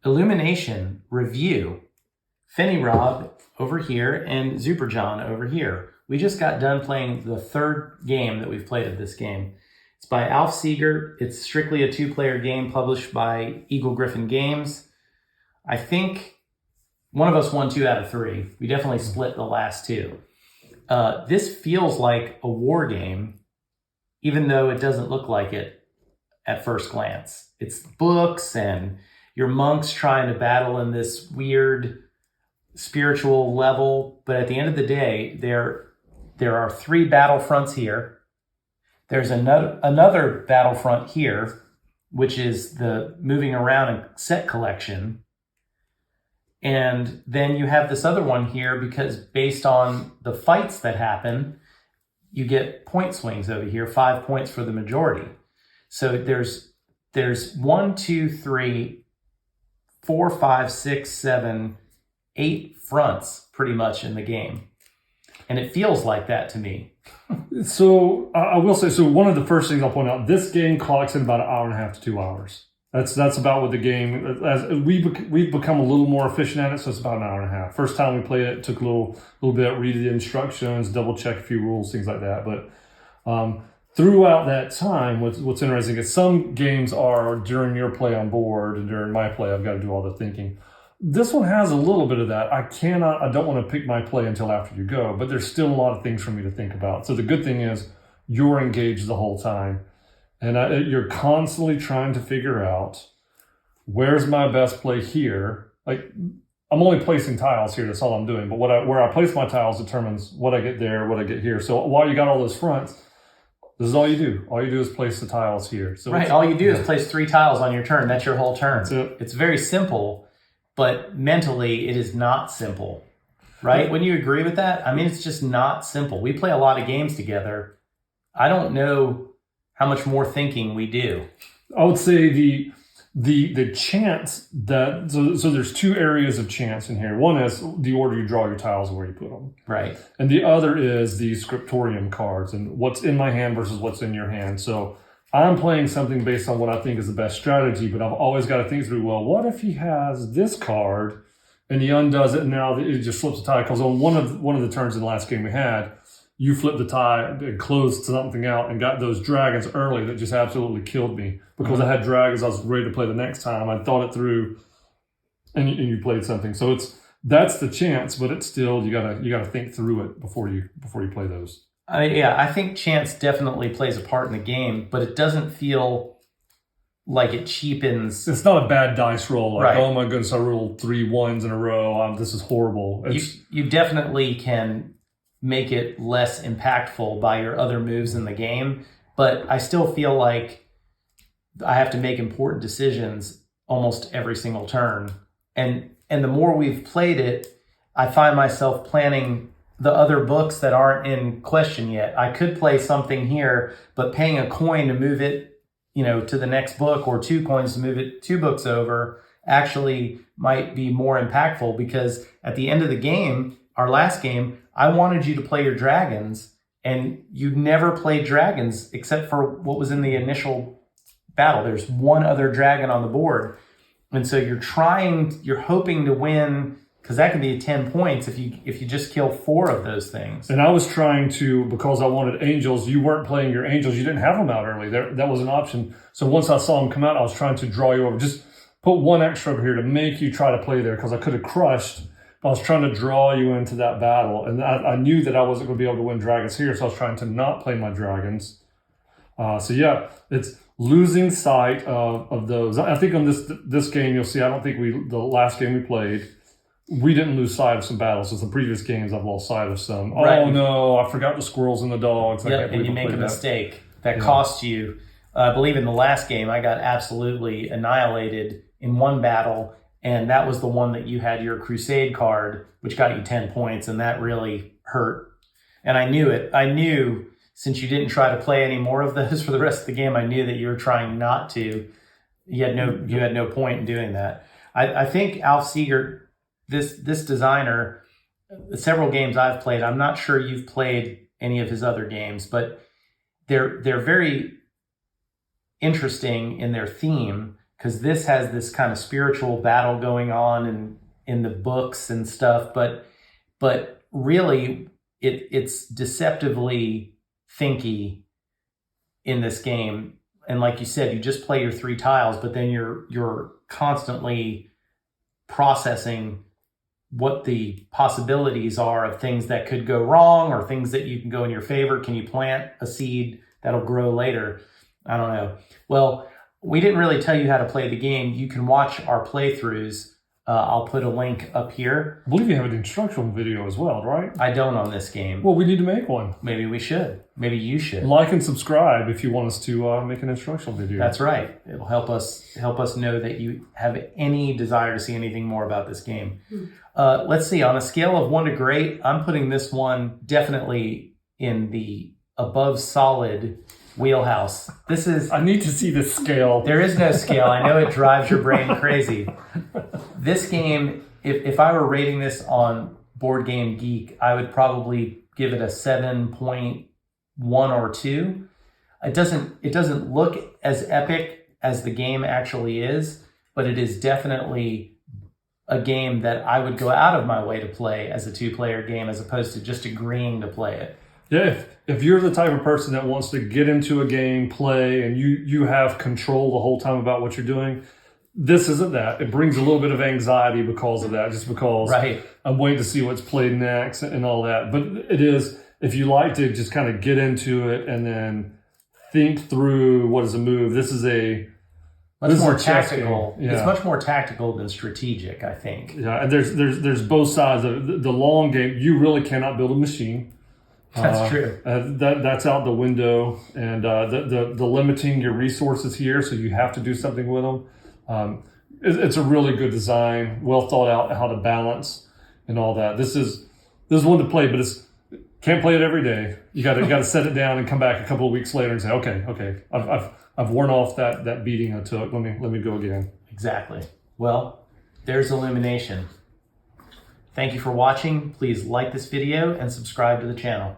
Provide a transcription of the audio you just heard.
Illumination review. Fenirob over here and Zuperjohn over here. We just got done playing the third game that we've played of this game. It's by Alf Seegert. It's strictly a 2-player game published by Eagle Gryphon Games. I think one of us won 2 out of 3. We definitely split the last 2. This feels like a war game, even though it doesn't look like it at first glance. It's books and your monks trying to battle in this weird spiritual level. But at the end of the day, there are 3 battlefronts here. There's another battlefront here, which is the moving around and set collection. And then you have this other one here because based on the fights that happen, you get point swings over here, 5 points for the majority. So there's 1, 2, 3, 4, 5, 6, 7, 8 fronts pretty much in the game. And it feels like that to me. So I will say, so one of the first things I'll point out, this game clocks in about 1.5 to 2 hours. That's about what the game, as we've become a little more efficient at it, so it's about 1.5 hours. First time we played it, took a little bit, read the instructions, double check a few rules, things like that. But throughout that time, what's interesting is some games are during your play on board, and during my play, I've got to do all the thinking. This one has a little bit of that. I don't want to pick my play until after you go, but there's still a lot of things for me to think about. So the good thing is you're engaged the whole time. And you're constantly trying to figure out, where's my best play here? Like, I'm only placing tiles here, that's all I'm doing. But where I place my tiles determines what I get there, what I get here. So while you got all those fronts, this is all you do. All you do is place the tiles here. So right, all you do is place 3 tiles on your turn. That's your whole turn. That's it. It's very simple, but mentally it is not simple, right? Wouldn't you agree with that? I mean, it's just not simple. We play a lot of games together. I don't know how much more thinking we do. I would say the chance that, so there's 2 areas of chance in here. One is the order you draw your tiles and where you put them. Right. And the other is the Scriptorium cards and what's in my hand versus what's in your hand. So I'm playing something based on what I think is the best strategy, but I've always got to think through, well, what if he has this card and he undoes it and now it just flips the tie? Because on one of the turns in the last game we had, you flipped the tie and closed something out and got those dragons early that just absolutely killed me. Because I had dragons, I was ready to play the next time. I thought it through, and you played something. So that's the chance, but it's still you gotta think through it before you play those. I think chance definitely plays a part in the game, but it doesn't feel like it cheapens. It's not a bad dice roll. Like, right. Oh my goodness, I rolled 3 1s in a row. This is horrible. You definitely can make it less impactful by your other moves in the game, but I still feel like I have to make important decisions almost every single turn. And the more we've played it, I find myself planning the other books that aren't in question yet. I could play something here, but paying a coin to move it, to the next book, or 2 coins to move it 2 books over, actually might be more impactful, because at the end of the game, our last game, I wanted you to play your dragons, and you never played dragons except for what was in the initial battle. There's 1 other dragon on the board. And so you're hoping to win, because that could be 10 points if you just kill 4 of those things. And I was trying to, because I wanted angels, you weren't playing your angels, you didn't have them out early. That was an option. So once I saw them come out, I was trying to draw you over. Just put 1 extra over here to make you try to play there, because I could have crushed. I was trying to draw you into that battle, and I knew that I wasn't going to be able to win dragons here, so I was trying to not play my dragons. It's losing sight of those. I think on this game, you'll see, I don't think the last game we played, we didn't lose sight of some battles. So the previous games, I've lost sight of some. Right. Oh no, I forgot the squirrels and the dogs. Yep, and you make a mistake that costs you. I believe in the last game, I got absolutely annihilated in one battle, and that was the one that you had your Crusade card, which got you 10 points, and that really hurt. And I knew it. I knew, since you didn't try to play any more of those for the rest of the game, I knew that you were trying not to. You had no point in doing that. I think Alf Seegert, this designer, several games I've played, I'm not sure you've played any of his other games, but they're very interesting in their theme. because this has this kind of spiritual battle going on in the books and stuff, but really it's deceptively thinky in this game. And like you said, you just play your 3 tiles, but then you're constantly processing what the possibilities are of things that could go wrong or things that you can go in your favor. Can you plant a seed that'll grow later? I don't know. Well, we didn't really tell you how to play the game. You can watch our playthroughs. I'll put a link up here. I believe you have an instructional video as well, right? I don't on this game. Well, we need to make one. Maybe we should. Maybe you should. Like and subscribe if you want us to make an instructional video. That's right. It'll help us know that you have any desire to see anything more about this game. Let's see. On a scale of 1 to great, I'm putting this one definitely in the above solid wheelhouse. This is... I need to see the scale. There is no scale. I know it drives your brain crazy. This game, if I were rating this on Board Game Geek, I would probably give it a 7.1 or 2. It doesn't look as epic as the game actually is, but it is definitely a game that I would go out of my way to play as a 2-player game as opposed to just agreeing to play it. Yeah, if you're the type of person that wants to get into a game, play, and you have control the whole time about what you're doing, this isn't that. It brings a little bit of anxiety because of that, just because I'm waiting to see what's played next and all that. But it is, if you like to just kind of get into it and then think through what is a move, this is much more tactical. Yeah. It's much more tactical than strategic, I think. Yeah, and there's both sides of the long game. You really cannot build a machine. That's true. That's out the window, and the limiting your resources here, so you have to do something with them. It's a really good design, well thought out how to balance and all that. This is one to play, but can't play it every day. You got to set it down and come back a couple of weeks later and say, okay, I've worn off that beating I took. Let me go again. Exactly. Well, there's Illumination. Thank you for watching. Please like this video and subscribe to the channel.